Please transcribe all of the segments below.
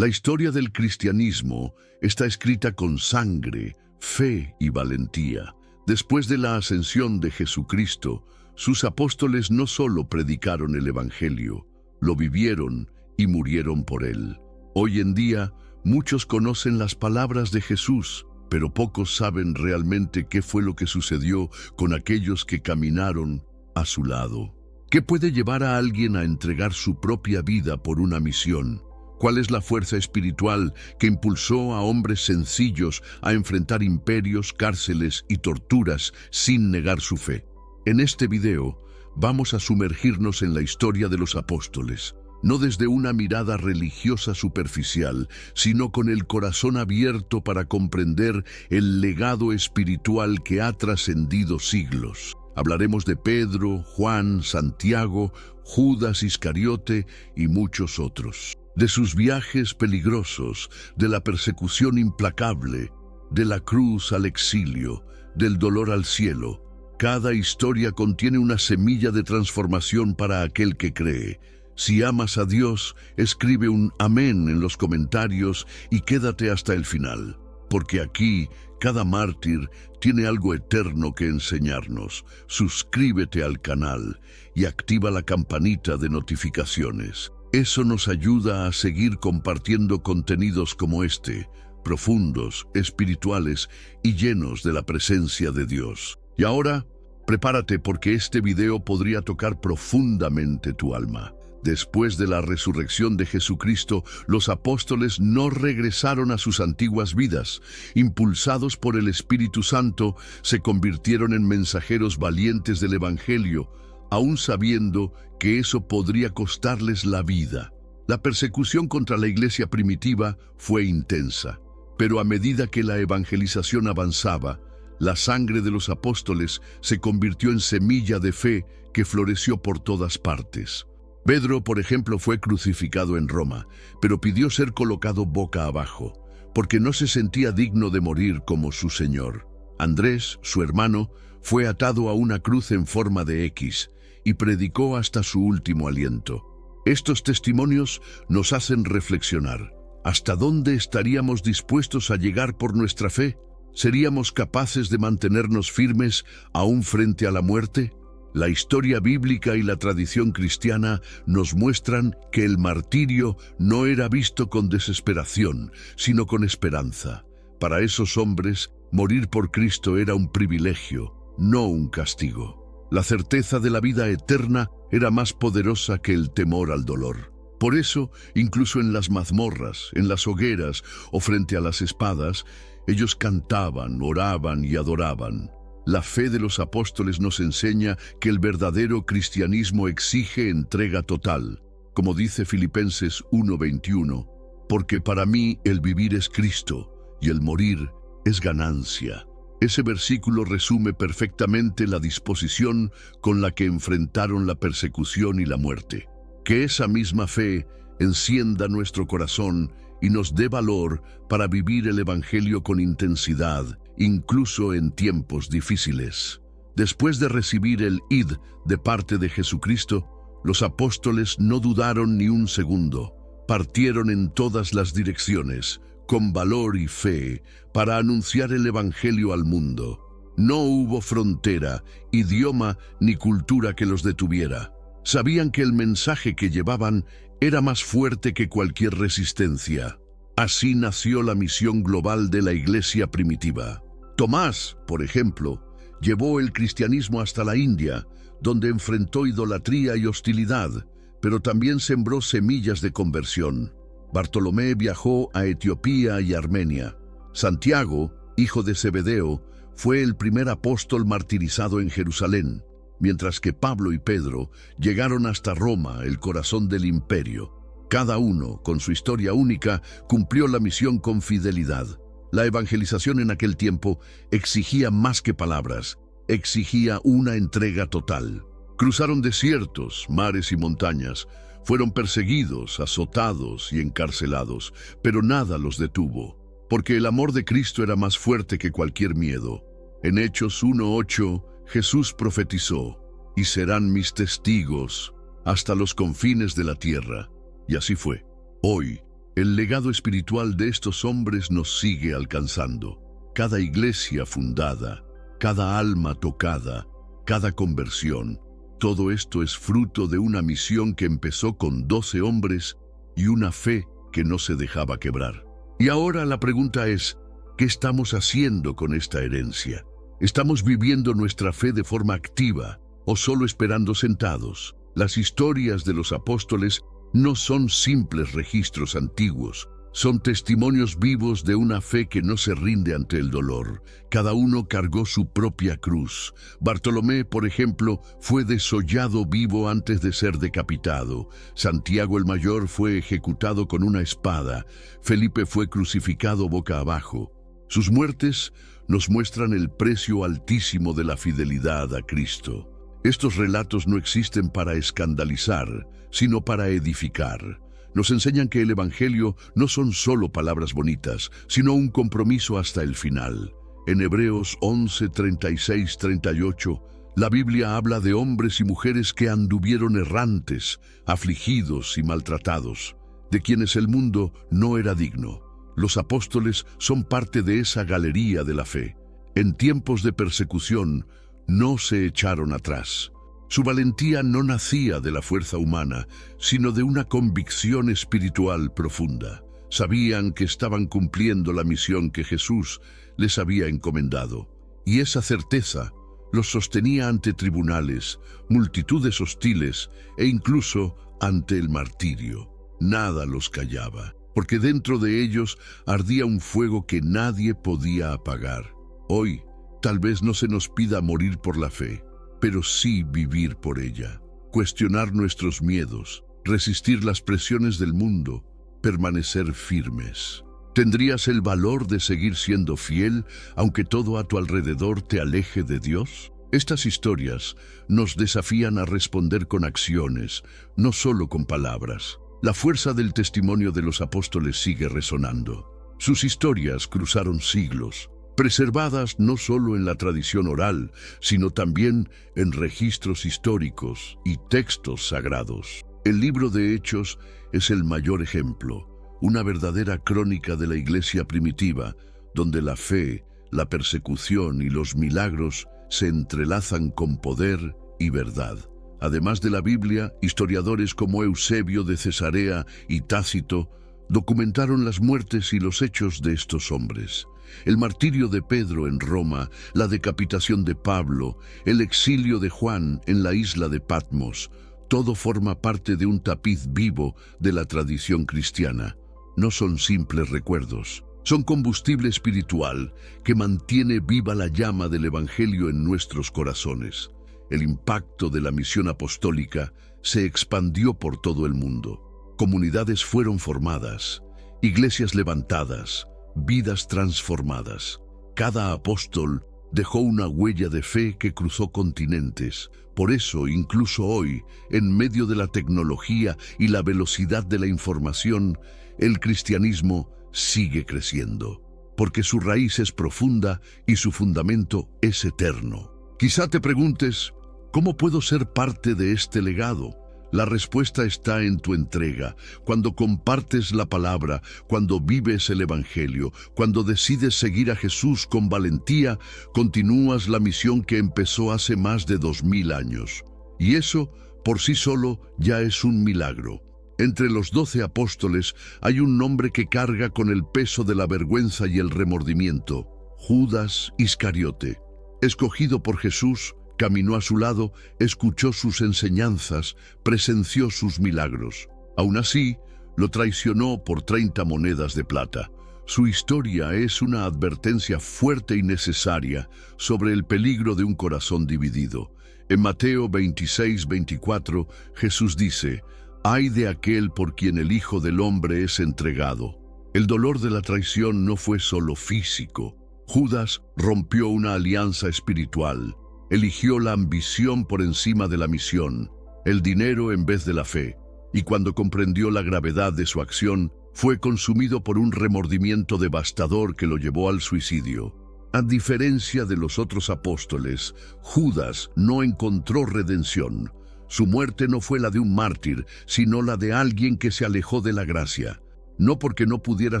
La historia del cristianismo está escrita con sangre, fe y valentía. Después de la ascensión de Jesucristo, sus apóstoles no solo predicaron el Evangelio, lo vivieron y murieron por él. Hoy en día, muchos conocen las palabras de Jesús, pero pocos saben realmente qué fue lo que sucedió con aquellos que caminaron a su lado. ¿Qué puede llevar a alguien a entregar su propia vida por una misión? ¿Cuál es la fuerza espiritual que impulsó a hombres sencillos a enfrentar imperios, cárceles y torturas sin negar su fe? En este video vamos a sumergirnos en la historia de los apóstoles, no desde una mirada religiosa superficial, sino con el corazón abierto para comprender el legado espiritual que ha trascendido siglos. Hablaremos de Pedro, Juan, Santiago, Judas Iscariote y muchos otros. De sus viajes peligrosos, de la persecución implacable, de la cruz al exilio, del dolor al cielo. Cada historia contiene una semilla de transformación para aquel que cree. Si amas a Dios, escribe un amén en los comentarios y quédate hasta el final, porque aquí cada mártir tiene algo eterno que enseñarnos. Suscríbete al canal y activa la campanita de notificaciones. Eso nos ayuda a seguir compartiendo contenidos como este, profundos, espirituales y llenos de la presencia de Dios. Y ahora, prepárate porque este video podría tocar profundamente tu alma. Después de la resurrección de Jesucristo, los apóstoles no regresaron a sus antiguas vidas. Impulsados por el Espíritu Santo, se convirtieron en mensajeros valientes del Evangelio, aún sabiendo que eso podría costarles la vida. La persecución contra la iglesia primitiva fue intensa, pero a medida que la evangelización avanzaba, la sangre de los apóstoles se convirtió en semilla de fe que floreció por todas partes. Pedro, por ejemplo, fue crucificado en Roma, pero pidió ser colocado boca abajo, porque no se sentía digno de morir como su Señor. Andrés, su hermano, fue atado a una cruz en forma de X y predicó hasta su último aliento. Estos testimonios nos hacen reflexionar. ¿Hasta dónde estaríamos dispuestos a llegar por nuestra fe? ¿Seríamos capaces de mantenernos firmes aún frente a la muerte? La historia bíblica y la tradición cristiana nos muestran que el martirio no era visto con desesperación, sino con esperanza. Para esos hombres, morir por Cristo era un privilegio, no un castigo. La certeza de la vida eterna era más poderosa que el temor al dolor. Por eso, incluso en las mazmorras, en las hogueras o frente a las espadas, ellos cantaban, oraban y adoraban. La fe de los apóstoles nos enseña que el verdadero cristianismo exige entrega total. Como dice Filipenses 1:21, porque para mí el vivir es Cristo y el morir es ganancia. Ese versículo resume perfectamente la disposición con la que enfrentaron la persecución y la muerte. Que esa misma fe encienda nuestro corazón y nos dé valor para vivir el Evangelio con intensidad, incluso en tiempos difíciles. Después de recibir el id de parte de Jesucristo, los apóstoles no dudaron ni un segundo. Partieron en todas las direcciones, con valor y fe, para anunciar el Evangelio al mundo. No hubo frontera, idioma ni cultura que los detuviera. Sabían que el mensaje que llevaban era más fuerte que cualquier resistencia. Así nació la misión global de la iglesia primitiva. Tomás, por ejemplo, llevó el cristianismo hasta la India, donde enfrentó idolatría y hostilidad, pero también sembró semillas de conversión. Bartolomé viajó a Etiopía y Armenia. Santiago, hijo de Zebedeo, fue el primer apóstol martirizado en Jerusalén, mientras que Pablo y Pedro llegaron hasta Roma, el corazón del imperio. Cada uno, con su historia única, cumplió la misión con fidelidad. La evangelización en aquel tiempo exigía más que palabras, exigía una entrega total. Cruzaron desiertos, mares y montañas, fueron perseguidos, azotados y encarcelados, pero nada los detuvo, porque el amor de Cristo era más fuerte que cualquier miedo. En Hechos 1:8, Jesús profetizó, y serán mis testigos hasta los confines de la tierra. Y así fue. Hoy, El legado espiritual de estos hombres nos sigue alcanzando. Cada iglesia fundada, cada alma tocada, cada conversión, todo esto es fruto de una misión que empezó con 12 hombres y una fe que no se dejaba quebrar. Y ahora la pregunta es, ¿qué estamos haciendo con esta herencia? ¿Estamos viviendo nuestra fe de forma activa o solo esperando sentados? Las historias de los apóstoles no son simples registros antiguos, son testimonios vivos de una fe que no se rinde ante el dolor. Cada uno cargó su propia cruz. Bartolomé, por ejemplo, fue desollado vivo antes de ser decapitado. Santiago el Mayor fue ejecutado con una espada. Felipe fue crucificado boca abajo. Sus muertes nos muestran el precio altísimo de la fidelidad a Cristo. Estos relatos no existen para escandalizar, sino para edificar. Nos enseñan que el Evangelio no son solo palabras bonitas, sino un compromiso hasta el final. En Hebreos 11, 36, 38, la Biblia habla de hombres y mujeres que anduvieron errantes, afligidos y maltratados, de quienes el mundo no era digno. Los apóstoles son parte de esa galería de la fe. En tiempos de persecución, no se echaron atrás. Su valentía no nacía de la fuerza humana, sino de una convicción espiritual profunda. Sabían que estaban cumpliendo la misión que Jesús les había encomendado, y esa certeza los sostenía ante tribunales, multitudes hostiles e incluso ante el martirio. Nada los callaba, porque dentro de ellos ardía un fuego que nadie podía apagar. Hoy, tal vez no se nos pida morir por la fe, pero sí vivir por ella, cuestionar nuestros miedos, resistir las presiones del mundo, permanecer firmes. ¿Tendrías el valor de seguir siendo fiel, aunque todo a tu alrededor te aleje de Dios? Estas historias nos desafían a responder con acciones, no solo con palabras. La fuerza del testimonio de los apóstoles sigue resonando. Sus historias cruzaron siglos, preservadas no solo en la tradición oral, sino también en registros históricos y textos sagrados. El libro de Hechos es el mayor ejemplo, una verdadera crónica de la iglesia primitiva, donde la fe, la persecución y los milagros se entrelazan con poder y verdad. Además de la Biblia, historiadores como Eusebio de Cesarea y Tácito documentaron las muertes y los hechos de estos hombres. El martirio de Pedro en Roma, la decapitación de Pablo, el exilio de Juan en la isla de Patmos, todo forma parte de un tapiz vivo de la tradición cristiana. No son simples recuerdos, son combustible espiritual que mantiene viva la llama del Evangelio en nuestros corazones. El impacto de la misión apostólica se expandió por todo el mundo. Comunidades fueron formadas, iglesias levantadas, vidas transformadas. Cada apóstol dejó una huella de fe que cruzó continentes. Por eso, incluso hoy, en medio de la tecnología y la velocidad de la información, el cristianismo sigue creciendo, porque su raíz es profunda y su fundamento es eterno. Quizá te preguntes, ¿cómo puedo ser parte de este legado? La respuesta está en tu entrega, cuando compartes la palabra, cuando vives el Evangelio, cuando decides seguir a Jesús con valentía, continúas la misión que empezó hace más de 2000 años. Y eso, por sí solo, ya es un milagro. Entre los 12 apóstoles hay un nombre que carga con el peso de la vergüenza y el remordimiento: Judas Iscariote. Escogido por Jesús, caminó a su lado, escuchó sus enseñanzas, presenció sus milagros. Aún así, lo traicionó por 30 monedas de plata. Su historia es una advertencia fuerte y necesaria sobre el peligro de un corazón dividido. En Mateo 26, 24, Jesús dice: «Ay de aquel por quien el Hijo del Hombre es entregado». El dolor de la traición no fue solo físico. Judas rompió una alianza espiritual. Eligió la ambición por encima de la misión, el dinero en vez de la fe, y cuando comprendió la gravedad de su acción, fue consumido por un remordimiento devastador que lo llevó al suicidio. A diferencia de los otros apóstoles, Judas no encontró redención. Su muerte no fue la de un mártir, sino la de alguien que se alejó de la gracia. no porque no pudiera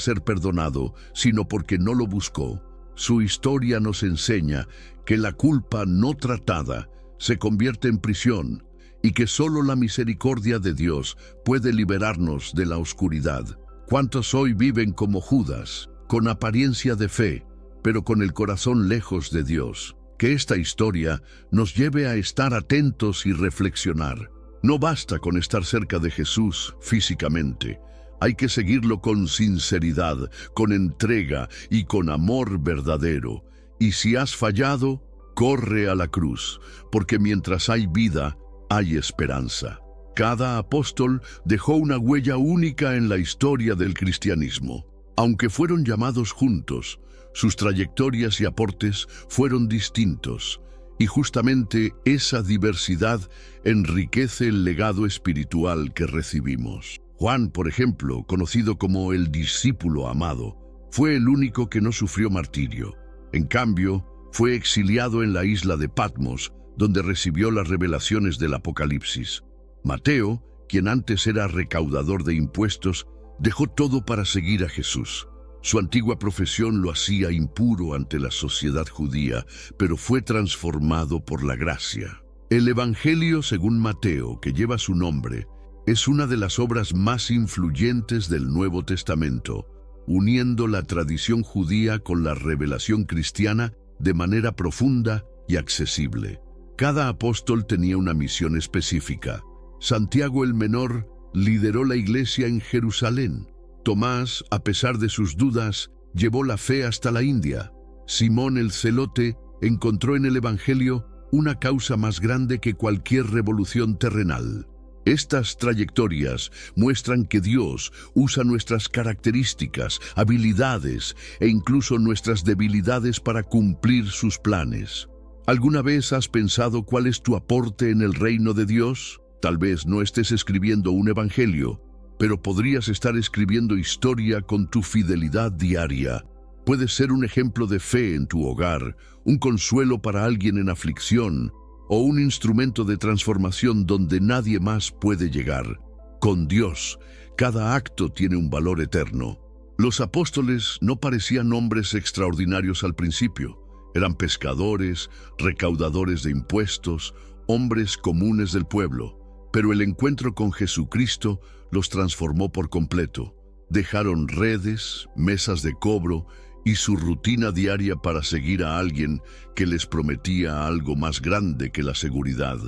ser perdonado, sino porque no lo buscó. Su historia nos enseña que la culpa no tratada se convierte en prisión y que solo la misericordia de Dios puede liberarnos de la oscuridad. ¿Cuántos hoy viven como Judas, con apariencia de fe, pero con el corazón lejos de Dios? Que esta historia nos lleve a estar atentos y reflexionar. No basta con estar cerca de Jesús físicamente. Hay que seguirlo con sinceridad, con entrega y con amor verdadero. Y si has fallado, corre a la cruz, porque mientras hay vida, hay esperanza. Cada apóstol dejó una huella única en la historia del cristianismo. Aunque fueron llamados juntos, sus trayectorias y aportes fueron distintos, y justamente esa diversidad enriquece el legado espiritual que recibimos. Juan, por ejemplo, conocido como el discípulo amado, fue el único que no sufrió martirio. En cambio, fue exiliado en la isla de Patmos, donde recibió las revelaciones del Apocalipsis. Mateo, quien antes era recaudador de impuestos, dejó todo para seguir a Jesús. Su antigua profesión lo hacía impuro ante la sociedad judía, pero fue transformado por la gracia. El Evangelio según Mateo, que lleva su nombre, es una de las obras más influyentes del Nuevo Testamento, uniendo la tradición judía con la revelación cristiana de manera profunda y accesible. Cada apóstol tenía una misión específica. Santiago el Menor lideró la iglesia en Jerusalén. Tomás, a pesar de sus dudas, llevó la fe hasta la India. Simón el Celote encontró en el Evangelio una causa más grande que cualquier revolución terrenal. Estas trayectorias muestran que Dios usa nuestras características, habilidades e incluso nuestras debilidades para cumplir sus planes. ¿Alguna vez has pensado cuál es tu aporte en el reino de Dios? Tal vez no estés escribiendo un evangelio, pero podrías estar escribiendo historia con tu fidelidad diaria. Puedes ser un ejemplo de fe en tu hogar, un consuelo para alguien en aflicción, o un instrumento de transformación donde nadie más puede llegar. Con Dios, cada acto tiene un valor eterno. Los apóstoles no parecían hombres extraordinarios al principio. Eran pescadores, recaudadores de impuestos, hombres comunes del pueblo. Pero el encuentro con Jesucristo los transformó por completo. Dejaron redes, mesas de cobro y su rutina diaria para seguir a alguien que les prometía algo más grande que la seguridad,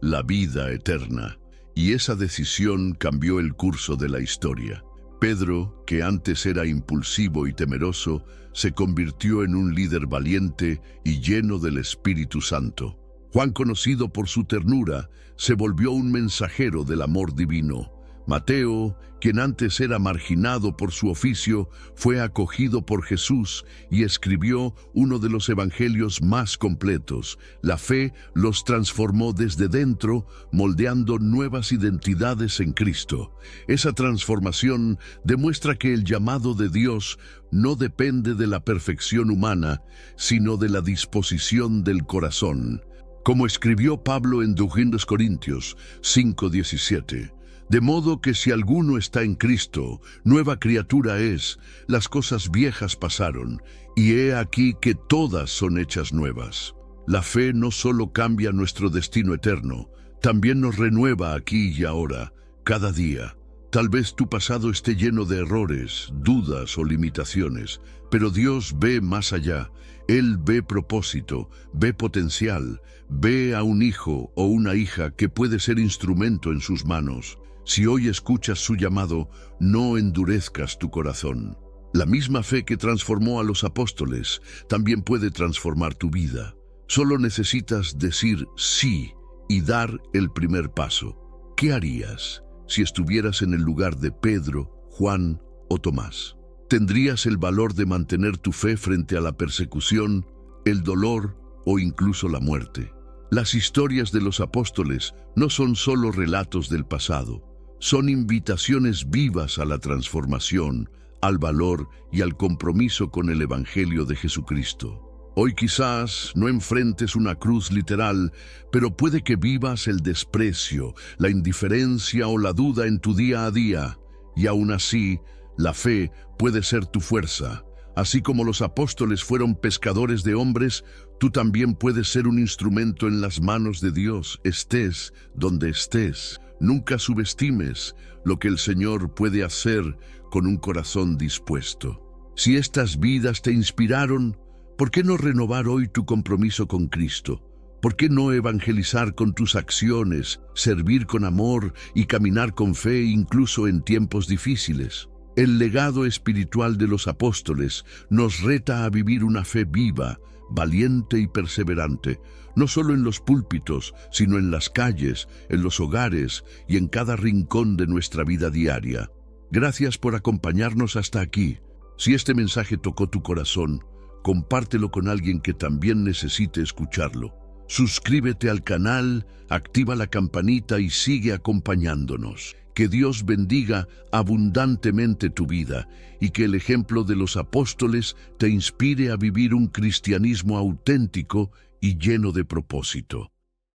la vida eterna. Y esa decisión cambió el curso de la historia. Pedro, que antes era impulsivo y temeroso, se convirtió en un líder valiente y lleno del Espíritu Santo. Juan, conocido por su ternura, se volvió un mensajero del amor divino. Mateo, quien antes era marginado por su oficio, fue acogido por Jesús y escribió uno de los evangelios más completos. La fe los transformó desde dentro, moldeando nuevas identidades en Cristo. Esa transformación demuestra que el llamado de Dios no depende de la perfección humana, sino de la disposición del corazón. Como escribió Pablo en 2 Corintios 5:17, de modo que si alguno está en Cristo, nueva criatura es, las cosas viejas pasaron, y he aquí que todas son hechas nuevas. La fe no solo cambia nuestro destino eterno, también nos renueva aquí y ahora, cada día. Tal vez tu pasado esté lleno de errores, dudas o limitaciones, pero Dios ve más allá. Él ve propósito, ve potencial, ve a un hijo o una hija que puede ser instrumento en sus manos. Si hoy escuchas su llamado, no endurezcas tu corazón. La misma fe que transformó a los apóstoles también puede transformar tu vida. Solo necesitas decir sí y dar el primer paso. ¿Qué harías si estuvieras en el lugar de Pedro, Juan o Tomás? ¿Tendrías el valor de mantener tu fe frente a la persecución, el dolor o incluso la muerte? Las historias de los apóstoles no son solo relatos del pasado. Son invitaciones vivas a la transformación, al valor y al compromiso con el Evangelio de Jesucristo. Hoy quizás no enfrentes una cruz literal, pero puede que vivas el desprecio, la indiferencia o la duda en tu día a día, y aún así La fe puede ser tu fuerza. Así como los apóstoles fueron pescadores de hombres, tú también puedes ser un instrumento en las manos de Dios, estés donde estés. Nunca subestimes lo que el Señor puede hacer con un corazón dispuesto. Si estas vidas te inspiraron, ¿por qué no renovar hoy tu compromiso con Cristo? ¿Por qué no evangelizar con tus acciones, servir con amor y caminar con fe incluso en tiempos difíciles? El legado espiritual de los apóstoles nos reta a vivir una fe viva, valiente y perseverante, no solo en los púlpitos, sino en las calles, en los hogares y en cada rincón de nuestra vida diaria. Gracias por acompañarnos hasta aquí. Si este mensaje tocó tu corazón, compártelo con alguien que también necesite escucharlo. Suscríbete al canal, activa la campanita y sigue acompañándonos. Que Dios bendiga abundantemente tu vida y que el ejemplo de los apóstoles te inspire a vivir un cristianismo auténtico y lleno de propósito.